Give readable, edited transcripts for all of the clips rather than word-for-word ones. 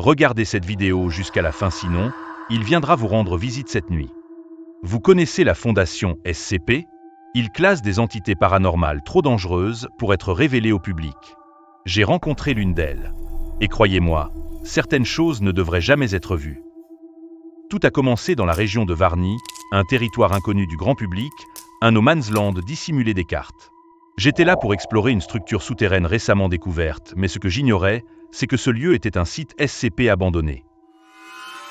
Regardez cette vidéo jusqu'à la fin sinon, il viendra vous rendre visite cette nuit. Vous connaissez la fondation SCP? Il classe des entités paranormales trop dangereuses pour être révélées au public. J'ai rencontré l'une d'elles. Et croyez-moi, certaines choses ne devraient jamais être vues. Tout a commencé dans la région de Varny, un territoire inconnu du grand public, un no man's land dissimulé des cartes. J'étais là pour explorer une structure souterraine récemment découverte, mais ce que j'ignorais, c'est que ce lieu était un site SCP abandonné.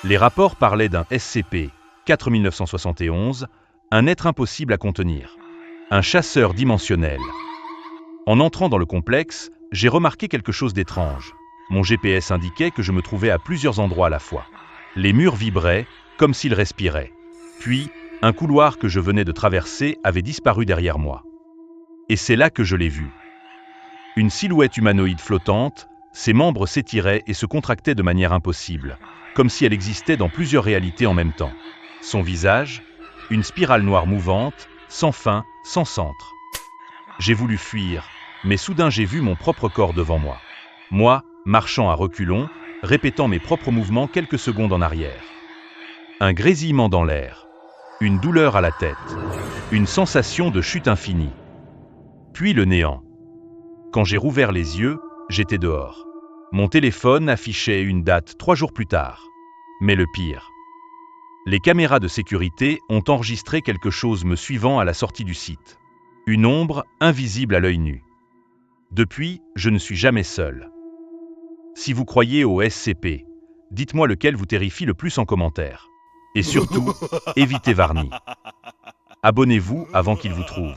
Les rapports parlaient d'un SCP-4971, un être impossible à contenir. Un chasseur dimensionnel. En entrant dans le complexe, j'ai remarqué quelque chose d'étrange. Mon GPS indiquait que je me trouvais à plusieurs endroits à la fois. Les murs vibraient, comme s'ils respiraient. Puis, un couloir que je venais de traverser avait disparu derrière moi. Et c'est là que je l'ai vu. Une silhouette humanoïde flottante, ses membres s'étiraient et se contractaient de manière impossible, comme si elle existait dans plusieurs réalités en même temps. Son visage, une spirale noire mouvante, sans fin, sans centre. J'ai voulu fuir, mais soudain j'ai vu mon propre corps devant moi. Moi, marchant à reculons, répétant mes propres mouvements quelques secondes en arrière. Un grésillement dans l'air, une douleur à la tête, une sensation de chute infinie. Puis le néant. Quand j'ai rouvert les yeux, j'étais dehors. Mon téléphone affichait une date 3 jours plus tard. Mais le pire. Les caméras de sécurité ont enregistré quelque chose me suivant à la sortie du site. Une ombre invisible à l'œil nu. Depuis, je ne suis jamais seul. Si vous croyez au SCP, dites-moi lequel vous terrifie le plus en commentaire. Et surtout, évitez Varny. Abonnez-vous avant qu'il vous trouve.